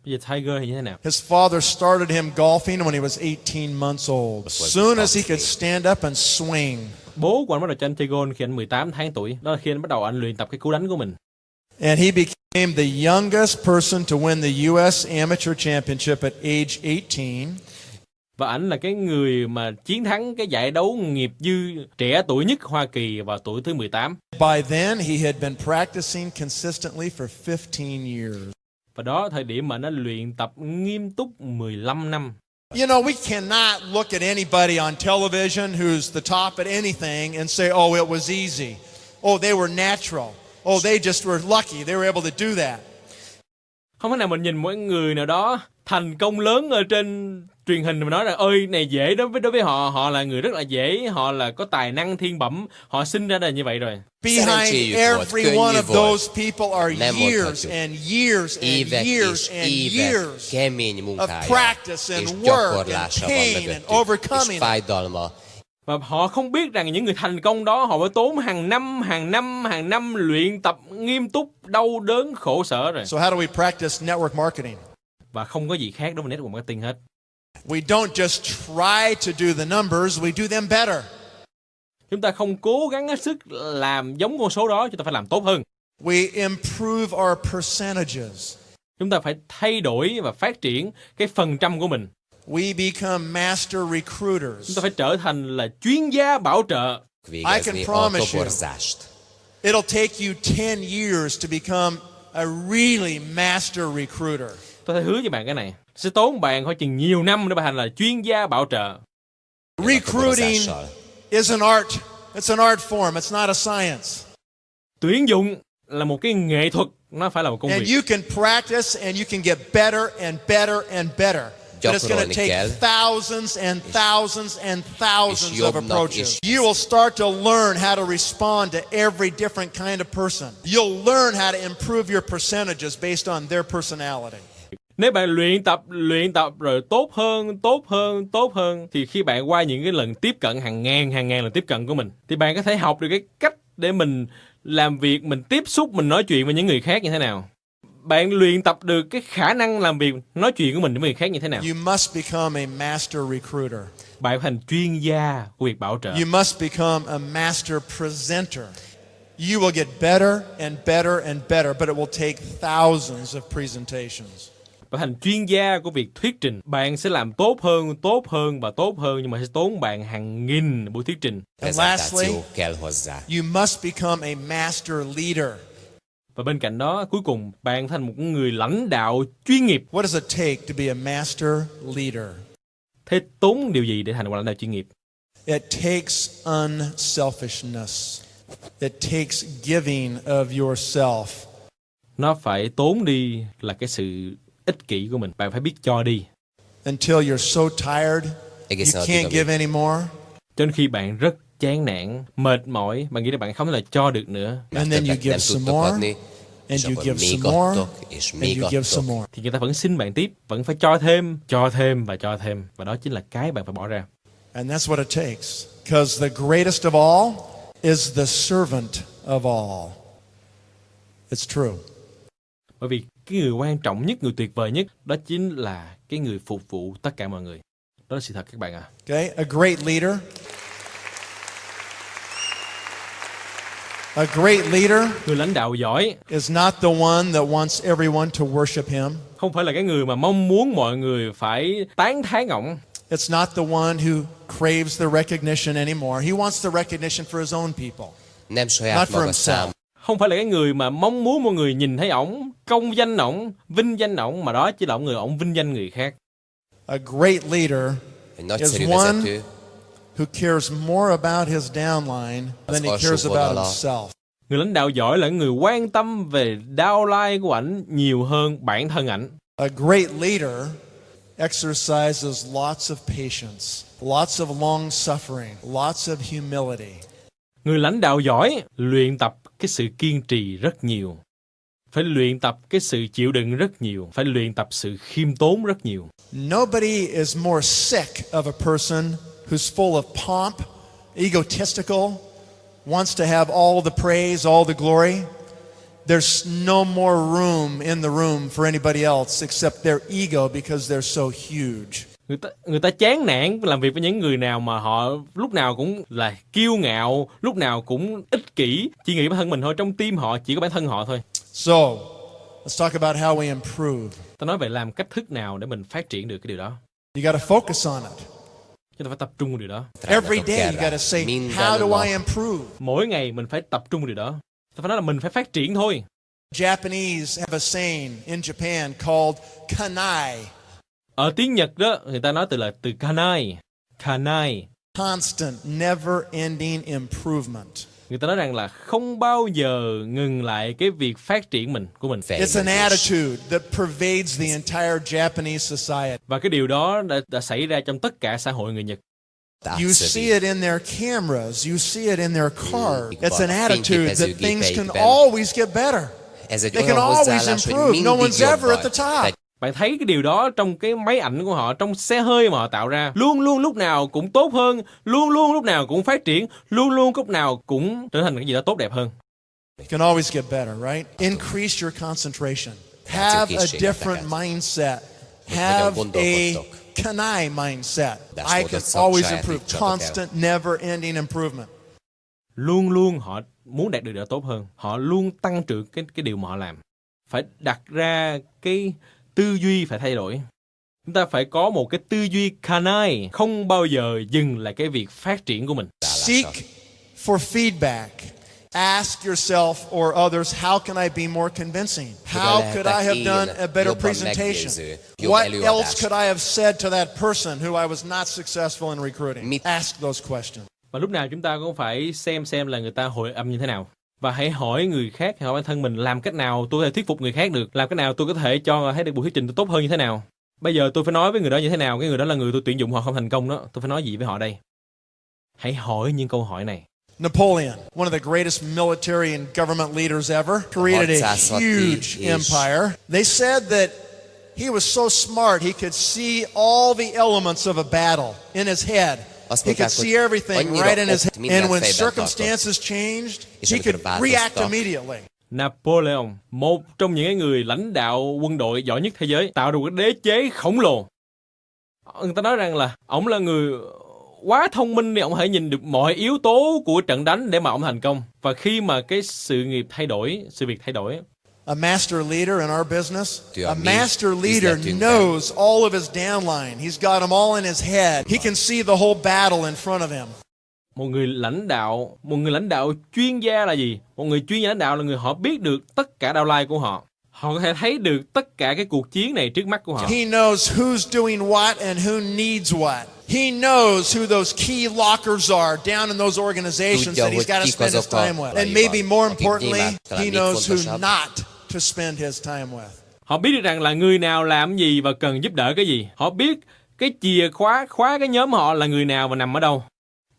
Bây giờ Tiger thì như thế nào? His father started him golfing when he was 18 months old. As soon as he could stand up and swing. Bố của anh bắt đầu cho anh chơi golf khi anh 18 tháng tuổi. Đó là khi anh bắt đầu anh luyện tập cái cú đánh của mình. And he became the youngest person to win the US Amateur Championship at age 18. Và ảnh là cái người mà chiến thắng cái giải đấu nghiệp dư trẻ tuổi nhất Hoa Kỳ vào tuổi thứ 18. By then, he had been practicing consistently for 15 years. Và đó thời điểm mà anh đã luyện tập nghiêm túc 15 năm. You know, we cannot look at anybody on television who's the top at anything and say, oh, it was easy. Oh, they were natural. Oh, they just were lucky. They were able to do that. Không thể nào mình nhìn mỗi người nào đó thành công lớn ở trên truyền hình mà nói là ơi này dễ đối với họ, họ là người rất là dễ, họ là có tài năng thiên bẩm, họ sinh ra là như vậy rồi. Behind every one of those people are years and years and years and years kemény of munkája practice and és work gyakorlása and van pain and mögöttük, és overcoming. fájdalma. Và họ không biết rằng những người thành công đó họ phải tốn hàng năm luyện tập nghiêm túc, đau đớn, khổ sở rồi. So how do we practice network marketing? Và không có gì khác đối với network marketing hết. We don't just try to do the numbers, we do them better. Chúng ta không cố gắng hết sức làm giống con số đó, chúng ta phải làm tốt hơn. We improve our percentages. Chúng ta phải thay đổi và phát triển cái phần trăm của mình. We become master Chúng recruiters. ta phải trở thành là chuyên gia bảo trợ. Végezni promise you. autoborzást. It'll take you 10 years to become a really master recruiter. Tôi thể hứa với bạn cái này. Sẽ tốn bạn khoảng chừng nhiều năm để bạn thành là chuyên gia bảo trợ. Recruiting is an art. It's an art form. It's not a science. Tuyển dụng là một cái nghệ thuật, nó phải là một công And việc. you can practice and you can get better and better and better. But it's going to take thousands and thousands and thousands of approaches. You will start to learn how to respond to every different kind of person. You'll learn how to improve your percentages based on their personality. Nếu bạn luyện tập rồi tốt hơn thì khi bạn qua những cái lần tiếp cận hàng ngàn lần tiếp cận của mình thì bạn có thể học được cái cách để mình làm việc, mình tiếp xúc, mình nói chuyện với những người khác như thế nào. Bạn luyện tập được cái khả năng làm việc, nói chuyện của mình với người khác như thế nào. You must become a master recruiter. Bạn phải thành chuyên gia của việc bảo trợ. You must become a master presenter. You will get better and better and better, but it will take thousands of presentations. Bạn thành chuyên gia của việc thuyết trình. Bạn sẽ làm tốt hơn, nhưng mà sẽ tốn bạn hàng nghìn buổi thuyết trình. And lastly, Prezentáció kell hozzá. you must become a master leader. Và bên cạnh đó, cuối cùng, bạn thành một người lãnh đạo chuyên nghiệp. What does it take to be a master leader? Thế tốn điều gì để thành một lãnh đạo chuyên nghiệp? It takes unselfishness. It takes giving of yourself. Nó phải tốn đi là cái sự ích kỷ của mình. Bạn phải biết cho đi. Until you're so tired, you can't give anymore. Cho đến khi bạn rất chán nản, mệt mỏi, bạn nghĩ là bạn không thể là cho được nữa. And then you give some more, and you give some more, and you give some more. Thì người ta vẫn xin bạn tiếp, vẫn phải cho thêm. Và đó chính là cái bạn phải bỏ ra. And that's what it takes. Because the greatest of all is the servant of all. It's true. Bởi vì cái người quan trọng nhất, người tuyệt vời nhất, đó chính là cái người phục vụ tất cả mọi người. Đó là sự thật các bạn ạ. Okay? A great leader. A great leader Người lãnh đạo giỏi is not the one that wants everyone to worship him. không phải là cái người mà mong muốn mọi người phải tán thán ổng. It's not the one who craves the recognition anymore. He wants the recognition for his own people. Nem Not saját for maga himself. szám. không phải là cái người mà mong muốn mọi người nhìn thấy ổng, công danh ổng, vinh danh ổng, mà đó chỉ là người ổng vinh danh người khác. A great leader Egy is nagyszerű one vezető who cares more about his downline than he cares about himself. Người lãnh đạo giỏi là người quan tâm về downline của ảnh nhiều hơn bản thân ảnh. A great leader exercises lots of patience, lots of long suffering, lots of humility. Người lãnh đạo giỏi luyện tập cái sự kiên trì rất nhiều. Phải luyện tập cái sự chịu đựng rất nhiều. Phải luyện tập sự khiêm tốn rất nhiều. Nobody is more sick of a person who's full of pomp, egotistical, wants to have all the praise, all the glory. There's no more room in the room for anybody else except their ego because they're so huge. Người ta chán nản làm việc với những người nào mà họ lúc nào cũng là kiêu ngạo, lúc nào cũng ích kỷ, chỉ nghĩ bản thân mình thôi, trong tim họ chỉ có bản thân họ thôi. So, let's talk about how we improve. Ta nói về làm cách thức nào để mình phát triển được cái điều đó. You got to focus on it. Chúng ta phải tập trung vào điều đó. Every day you got to say, how do I improve? Mỗi ngày mình phải tập trung vào điều đó. Ta phải nói là mình phải phát triển thôi. Japanese have a saying in Japan called kanai. Ở tiếng Nhật đó, người ta nói từ kanai. Kanai. Constant, never-ending improvement. Người ta nói rằng là không bao giờ ngừng lại cái việc phát triển của mình. It's an attitude that pervades the entire Japanese society. Và cái điều đó đã xảy ra trong tất cả xã hội người Nhật. You see it in their cameras, you see it in their cars. It's an attitude that things can always get better. They can always improve. No one's ever at the top. Bạn thấy cái điều đó trong cái máy ảnh của họ, trong xe hơi mà họ tạo ra. Luôn luôn lúc nào cũng tốt hơn, luôn luôn lúc nào cũng phát triển, luôn luôn lúc nào cũng trở thành cái gì đó tốt đẹp hơn. It can always get better, right? Increase your concentration. Have a different mindset. Have a kanai mindset. I can always improve. Constant, never-ending improvement. Luôn luôn họ muốn đạt được điều đó tốt hơn. Họ luôn tăng trưởng cái điều mà họ làm. Phải đặt ra cái tư duy phải thay đổi. Chúng ta phải có một cái tư duy kanai, không bao giờ dừng lại cái việc phát triển của mình. Seek for feedback. Ask yourself or others, how can I be more convincing? How could I have done a better presentation? What else could I have said to that person who I was not successful in recruiting? Ask those questions. Và lúc nào chúng ta cũng phải xem là người ta hồi âm như thế nào. Và hãy hỏi người khác, hỏi bản thân mình làm cách nào tôi có thể thuyết phục người khác được, làm cách nào tôi có thể cho thấy được buổi thuyết trình tôi tốt hơn như thế nào. Bây giờ tôi phải nói với người đó như thế nào, cái người đó là người tôi tuyển dụng họ không thành công đó, tôi phải nói gì với họ đây? Hãy hỏi những câu hỏi này. Napoleon, one of the greatest military and government leaders ever, created a huge empire. They said that he was so smart he could see all the elements of a battle in his head. He could see everything right in his head. And when circumstances changed, he could react immediately. Napoleon, một trong những người lãnh đạo quân đội giỏi nhất thế giới, tạo ra một cái đế chế khổng lồ. Người ta nói rằng là ổng là người quá thông minh để ổng có thể nhìn được mọi yếu tố của trận đánh để mà ổng thành công. Và khi mà cái sự việc thay đổi. A master leader in our business, a master leader knows all of his downline. He's got them all in his head. He can see the whole battle in front of him. Một người lãnh đạo chuyên gia là gì? Một người chuyên gia lãnh đạo là người họ biết được tất cả downline của họ. Họ có thể thấy được tất cả cái cuộc chiến này trước mắt của họ. He knows who's doing what and who needs what. He knows who those key lockers are down in those organizations that he's got to spend his time with. And maybe more importantly, he knows who not to spend his time with. Họ biết được rằng là người nào làm gì và cần giúp đỡ cái gì. Họ biết cái chìa khóa cái nhóm họ là người nào và nằm ở đâu.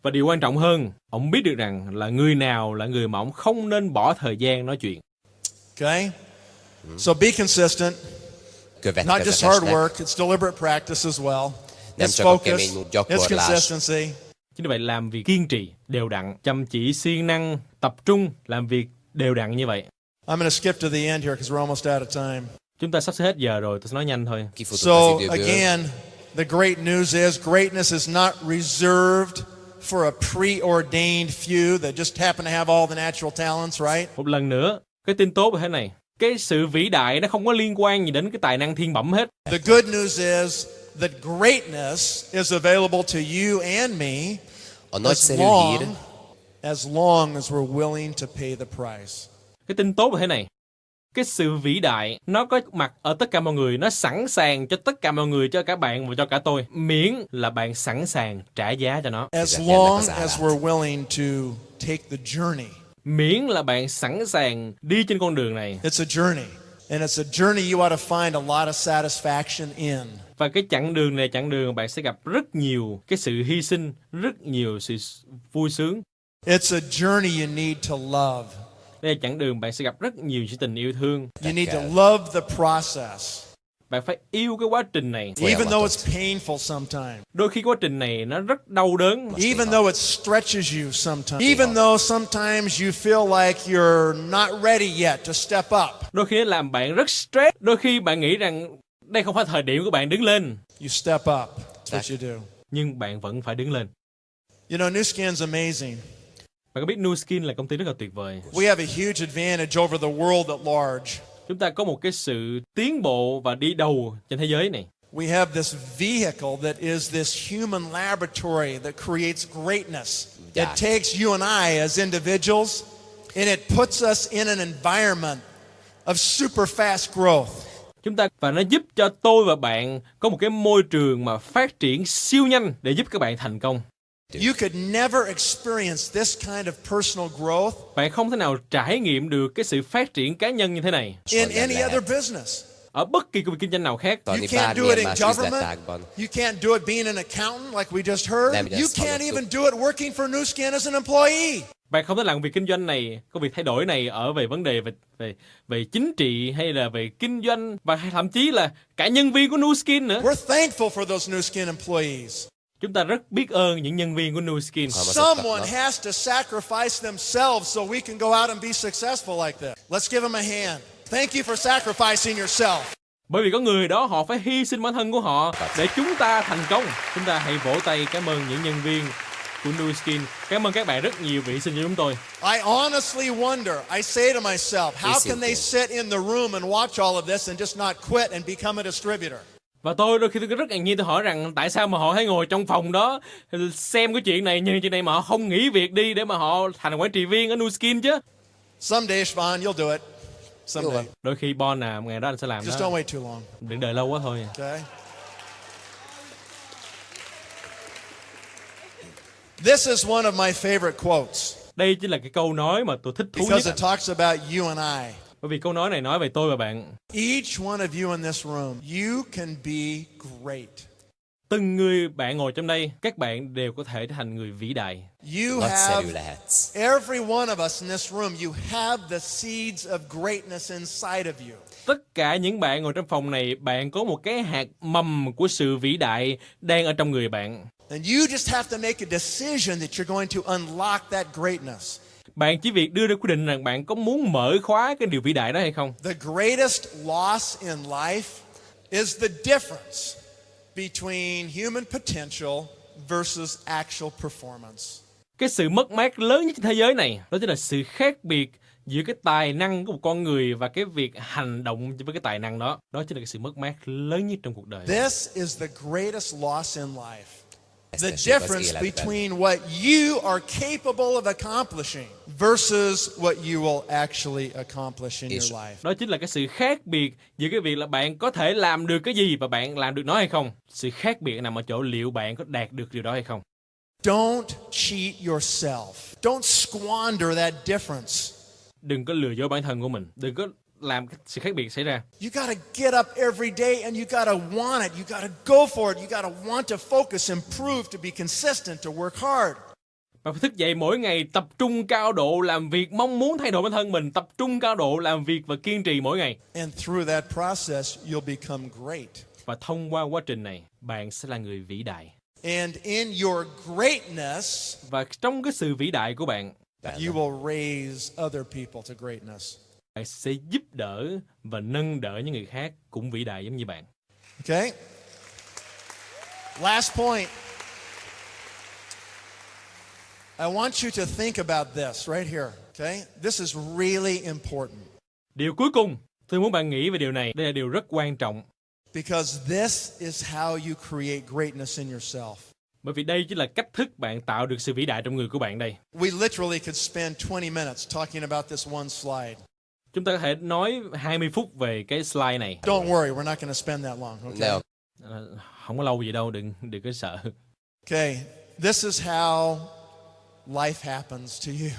Và điều quan trọng hơn, ông biết được rằng là người nào là người mà ông không nên bỏ thời gian nói chuyện. Okay? So be consistent. Not just hard work, it's deliberate practice as well. It's focus, it's consistency. Chính vì vậy làm việc kiên trì, đều đặn, chăm chỉ, siêng năng, tập trung, làm việc đều đặn như vậy. I'm going to skip to the end here because we're almost out of time. Chúng ta sắp hết giờ rồi, tôi sẽ nói nhanh thôi. So again, the great news is greatness is not reserved for a preordained few that just happen to have all the natural talents, right? Một lần nữa, cái tin tốt là thế này. Cái sự vĩ đại nó không có liên quan gì đến cái tài năng thiên bẩm hết. The good news is that greatness is available to you and me as long as we're willing to pay the price. Cái tin tốt là thế này. Cái sự vĩ đại nó có mặt ở tất cả mọi người, nó sẵn sàng cho tất cả mọi người, cho cả bạn và cho cả tôi, miễn là bạn sẵn sàng trả giá cho nó. As long as we're willing to take the journey. Miễn là bạn sẵn sàng đi trên con đường này. It's a journey. And it's a journey you ought to find a lot of satisfaction in. Và cái chặng đường này, chặng đường bạn sẽ gặp rất nhiều cái sự hy sinh, rất nhiều sự vui sướng. It's a journey you need to love. Đây là chặng đường bạn sẽ gặp rất nhiều sự tình yêu thương. You need to love the process. Bạn phải yêu cái quá trình này. Even though it's painful sometimes. Đôi khi quá trình này nó rất đau đớn. Even though it stretches you sometimes. Even though sometimes you feel like you're not ready yet to step up. Đôi khi nó làm bạn rất stress. Đôi khi bạn nghĩ rằng đây không phải thời điểm của bạn đứng lên. You step up. That's what you do. Nhưng bạn vẫn phải đứng lên. You know, Nu Skin's amazing. Bạn có biết Nu Skin là công ty rất là tuyệt vời. We have a huge advantage over the world at large. Chúng ta có một cái sự tiến bộ và đi đầu trên thế giới này. We have this vehicle that is this human laboratory that creates greatness. It takes you and I as individuals and it puts us in an environment of super fast growth. Và nó giúp cho tôi và bạn có một cái môi trường mà phát triển siêu nhanh để giúp các bạn thành công. You could never experience this kind of personal growth. Bạn không thể nào trải nghiệm được cái sự phát triển cá nhân như thế này In any other business. ở bất kỳ công việc kinh doanh nào khác. You can't do it in government. You can't do it being an accountant like we just heard. You can't even do it working for Nu Skin as an employee. Bạn không thể làm việc kinh doanh này, công việc thay đổi này ở về vấn đề về chính trị hay là về kinh doanh và thậm chí là cả nhân viên của Nu Skin nữa. We're thankful for those Nu Skin employees. Chúng ta rất biết ơn những nhân viên của Nu Skin. Someone has to sacrifice themselves so we can go out and be successful like this. Let's give them a hand. Thank you for sacrificing yourself. Bởi vì có người đó họ phải hy sinh bản thân của họ để chúng ta thành công. Chúng ta hãy vỗ tay cảm ơn những nhân viên của Nu Skin. Cảm ơn các bạn rất nhiều vì hy sinh cho chúng tôi. I honestly wonder, I say to myself, how can they sit in the room and watch all of this and just not quit and become a distributor? Và tôi đôi khi tôi rất ngạc nhiên, tôi hỏi rằng tại sao mà họ hãy ngồi trong phòng đó xem cái chuyện này, nhưng chuyện này mà họ không nghỉ việc đi để mà họ thành quản trị viên ở Nu Skin chứ. Someday, Siobhan, you'll do it. Someday. Đôi khi Bon ngày đó anh sẽ làm Just đó. don't wait too long. Đừng đợi lâu quá thôi. Okay. This is one of my favorite quotes. Đây chính là cái câu nói mà tôi thích thú nhất. Because it talks about you and I. Bởi vì câu nói này nói về tôi và bạn. Each one of you in this room, you can be great. Từng người bạn ngồi trong đây, các bạn đều có thể thành người vĩ đại. You have, every one of us in this room, you have the seeds of greatness inside of you. Tất cả những bạn ngồi trong phòng này, bạn có một cái hạt mầm của sự vĩ đại đang ở trong người bạn. And you just have to make a decision that you're going to unlock that greatness. Bạn chỉ việc đưa ra quyết định rằng bạn có muốn mở khóa cái điều vĩ đại đó hay không. The greatest loss in life is the difference between human potential versus actual performance. Cái sự mất mát lớn nhất trên thế giới này, đó chính là sự khác biệt giữa cái tài năng của một con người và cái việc hành động với cái tài năng đó. Đó chính là cái sự mất mát lớn nhất trong cuộc đời. This is the greatest loss in life. The difference between what you are capable of accomplishing versus what you will actually accomplish in your life. Đó chính là cái sự khác biệt giữa cái việc là bạn có thể làm được cái gì và bạn làm được nó hay không. Sự khác biệt nằm ở chỗ liệu bạn có đạt được điều đó hay không. Don't cheat yourself. Don't squander that difference. Đừng có lừa dối bản thân của mình. Đừng có làm cái sự khác biệt xảy ra. You gotta get up every day and you gotta want it. You gotta go for it. You gotta want to focus, improve, to be consistent, to work hard. Bạn phải thức dậy mỗi ngày, tập trung cao độ làm việc, mong muốn thay đổi bản thân mình, tập trung cao độ làm việc và kiên trì mỗi ngày. And through that process, you'll become great. Và thông qua quá trình này, bạn sẽ là người vĩ đại. And in your greatness, và trong cái sự vĩ đại của bạn, you will raise other people to greatness. Bạn sẽ giúp đỡ và nâng đỡ những người khác cũng vĩ đại giống như bạn. Okay? Last point. I want you to think about this right here. Okay? This is really important. Điều cuối cùng, tôi muốn bạn nghĩ về điều này. Đây là điều rất quan trọng. Because this is how you create greatness in yourself. Bởi vì đây chính là cách thức bạn tạo được sự vĩ đại trong người của bạn đây. We literally could spend 20 minutes talking about this one slide. Chúng ta có thể nói 20 phút về cái slide này. Don't worry, we're not going to spend that long. Okay. No. Không có lâu vậy đâu, đừng có sợ. Okay. This is how life happens to you.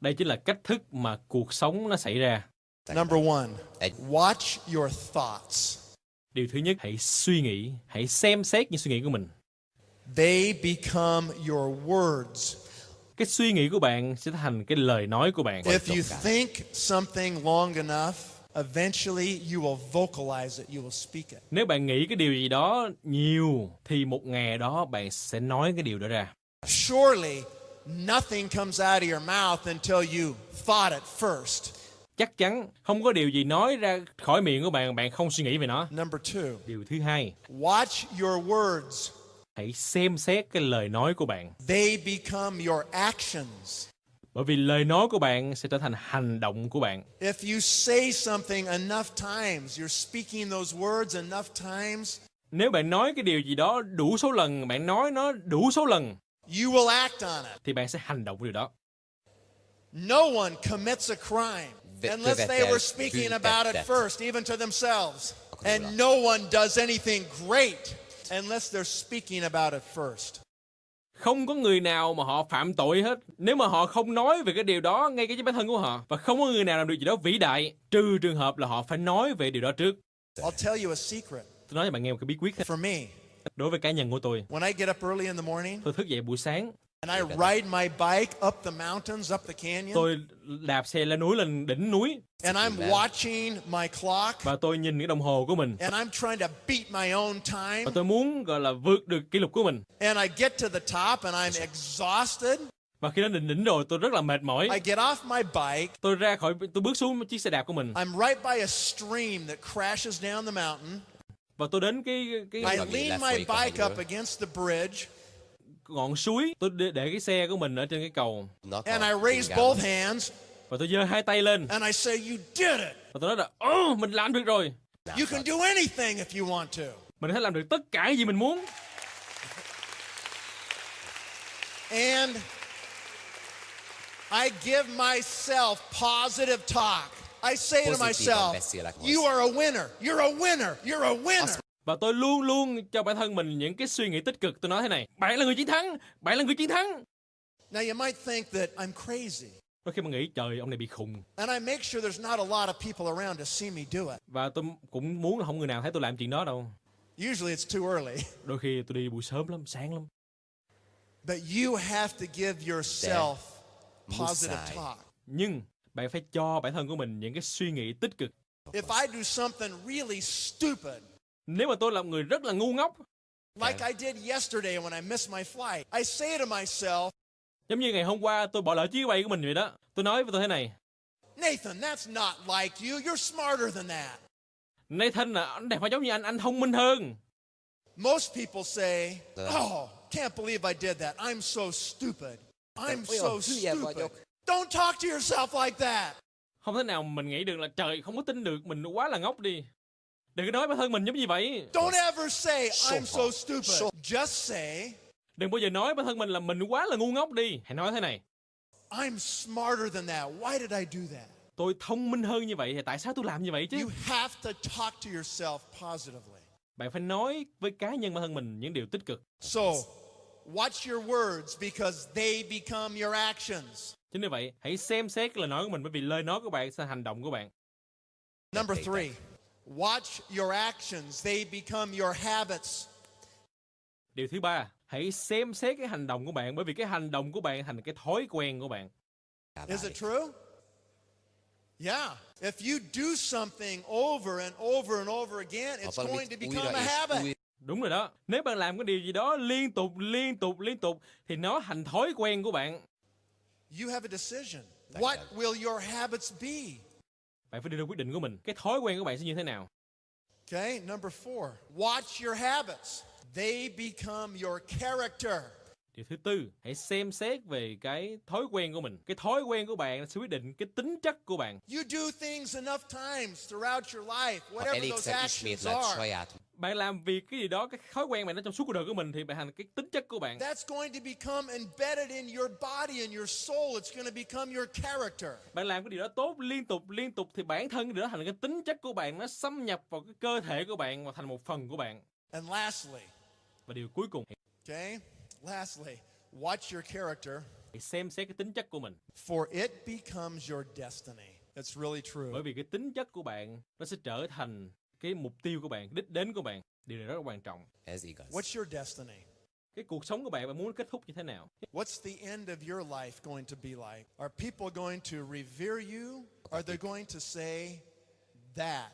Đây chính là cách thức mà cuộc sống nó xảy ra. Number one, watch your thoughts. Điều thứ nhất, hãy suy nghĩ, hãy xem xét những suy nghĩ của mình. They become your words. Cái suy nghĩ của bạn sẽ thành cái lời nói của bạn. If you think something long enough, eventually you will vocalize it, you will speak it. Nếu bạn nghĩ cái điều gì đó nhiều thì một ngày đó bạn sẽ nói cái điều đó ra. Surely nothing comes out of your mouth until you thought it first. Chắc chắn không có điều gì nói ra khỏi miệng của bạn bạn không suy nghĩ về nó. Number two, Điều thứ hai, watch your words. hãy xem xét cái lời nói của bạn. They become your actions. Bởi vì lời nói của bạn sẽ trở thành hành động của bạn. If you say something enough times, you're speaking those words enough times, Nếu bạn nói cái điều gì đó đủ số lần, bạn nói nó đủ số lần, you will act on it. thì bạn sẽ hành động điều đó. No one commits a crime unless they were speaking about it first, even to themselves. And no one does anything great unless they're speaking about it first. Không có người nào mà họ phạm tội hết nếu mà họ không nói về cái điều đó ngay cái chính bản thân của họ. Và không có người nào làm được gì đó vĩ đại trừ trường hợp là họ phải nói về điều đó trước. I'll tell you a secret. Tôi nói cho bạn nghe một cái bí quyết. For me, Đối với cá nhân của tôi when I get up early in the morning thức dậy buổi sáng, and I ride my bike up the mountains, up the canyon, tôi đạp xe lên núi, lên đỉnh núi, and I'm watching my clock, và tôi nhìn cái đồng hồ của mình, and I'm trying to beat my own time, và tôi muốn gọi là vượt được kỷ lục của mình. and I get to the top and I'm exhausted. Và khi đến đỉnh rồi tôi rất là mệt mỏi. I get off my bike. Tôi bước xuống chiếc xe đạp của mình, I'm right by a stream that crashes down the mountain. và tôi đến cái I lean my bike up against the bridge, ngọn suối. Tôi để cái xe của mình ở trên cái cầu, and I raise both hands, và tôi giơ hai tay lên, and I say, "You did it. và tôi nói là mình làm được rồi. You can do anything if you want to." Mình có thể làm được tất cả gì mình muốn. And I give myself positive talk. I say to myself, "You are a winner. You're a winner. You're a winner." Và tôi luôn luôn cho bản thân mình những cái suy nghĩ tích cực. Tôi nói thế này: bạn là người chiến thắng, bạn là người chiến thắng. Now you might think that I'm crazy. Đôi khi mình nghĩ trời, ông này bị khùng. And I make sure there's not a lot of people around to see me do it. Và tôi cũng muốn là không người nào thấy tôi làm chuyện đó đâu. Usually it's too early. Đôi khi tôi đi buổi sớm lắm, sáng lắm. But you have to give yourself positive talk. Nhưng bạn phải cho bản thân của mình những cái suy nghĩ tích cực. If I do something really stupid, Nếu mà tôi là một người rất là ngu ngốc, like I did yesterday when I missed my flight, I say to myself, giống như ngày hôm qua tôi bỏ lỡ chuyến bay của mình vậy đó, tôi nói với tôi thế này: "Nathan, that's not like you. You're smarter than that." Nathan là anh đẹp phải giống như anh thông minh hơn. Most people say, "Oh, can't believe I did that. I'm so stupid. I'm so stupid." Don't talk to yourself like that. Không thể nào mình nghĩ được là trời, không có tin được, mình quá là ngốc đi. Đừng có nói bản thân mình giống như vậy. Don't ever say, "I'm so stupid." Just say, Đừng bao giờ nói bản thân mình là mình quá là ngu ngốc đi. Hãy nói thế này: "I'm smarter than that. Why did I do that?" tôi thông minh hơn như vậy thì tại sao tôi làm như vậy chứ? You have to talk to yourself positively. Bạn phải nói với cá nhân bản thân mình những điều tích cực. So, watch your words because they become your actions. Chính như vậy, hãy xem xét lời nói của mình, bởi vì lời nói của bạn sẽ hành động của bạn. Number 3, watch your actions. They become your habits. Điều thứ ba, hãy xem xét cái hành động của bạn, bởi vì cái hành động của bạn thành cái thói quen của bạn. Is it true? Yeah. If you do something over and over and over again, it's going to become a habit. Đúng rồi đó. Nếu bạn làm cái điều gì đó liên tục thì nó thành thói quen của bạn. You have a decision. What will your habits be? Bạn phải đưa ra quyết định của mình. Cái thói quen của bạn sẽ như thế nào? Okay, number 4. Watch your habits. They become your character. Điều thứ tư, hãy xem xét về cái thói quen của mình. Cái thói quen của bạn sẽ quyết định cái tính chất của bạn. You do things enough times throughout your life, whatever those actions are. Bạn làm việc cái gì đó, cái thói quen bạn nó trong suốt cuộc đời của mình thì bạn thành cái tính chất của bạn. That's going to become embedded in your body and your soul. It's going to become your character. Bạn làm cái điều đó tốt liên tục thì bản thân cái điều đó thành cái tính chất của bạn, nó xâm nhập vào cái cơ thể của bạn và thành một phần của bạn. And lastly, Và điều cuối cùng, okay? Lastly, watch your character, hãy xem xét cái tính chất của mình. for it becomes your destiny. That's really Bởi true. vì cái tính chất của bạn nó sẽ trở thành cái mục tiêu của bạn, đích đến của bạn. Điều này rất là quan trọng. as he goes. What's your destiny? Cái cuộc sống của bạn, bạn muốn kết thúc như thế nào? What's the end of your life going to be like? Are people going to revere you? Are they going to say, that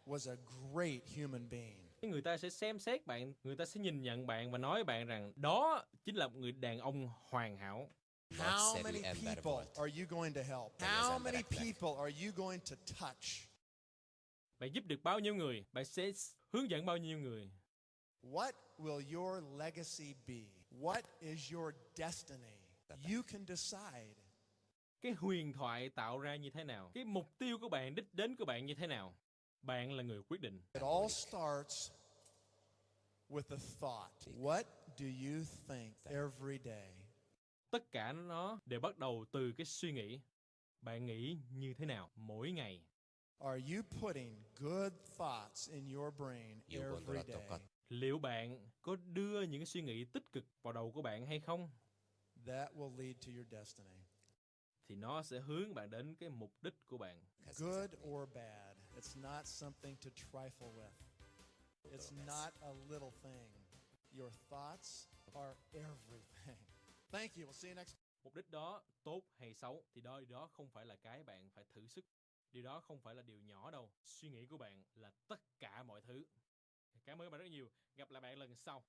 was a great human being? Người ta sẽ xem xét bạn, người ta sẽ nhìn nhận bạn và nói với bạn rằng đó chính là một người đàn ông hoàn hảo. How Not many Sebi and people Barabot. are you going to help? Yes, How I'm many back. people are you going to touch? Bạn giúp được bao nhiêu người? Bạn sẽ hướng dẫn bao nhiêu người? What will your legacy be? What is your destiny? You can decide. Cái huyền thoại tạo ra như thế nào? Cái mục tiêu của bạn, đích đến của bạn như thế nào? Bạn là người quyết định. It all starts with a thought. What do you think every day? Tất cả nó đều bắt đầu từ cái suy nghĩ. Bạn nghĩ như thế nào mỗi ngày? Are you putting good thoughts in your brain Yêu every con day? Liệu bạn có đưa những cái suy nghĩ tích cực vào đầu của bạn hay không? That will lead to your destiny. Thì nó sẽ hướng bạn đến cái mục đích của bạn. Good or bad, it's not something to trifle with. It's not a little thing. Your thoughts are everything. Thank you. We'll see you next. Mục đích đó tốt hay xấu thì điều đó không phải là cái bạn phải thử sức. Điều đó không phải là điều nhỏ đâu. Suy nghĩ của bạn là tất cả mọi thứ. Cảm ơn bạn rất nhiều. Gặp lại bạn lần sau.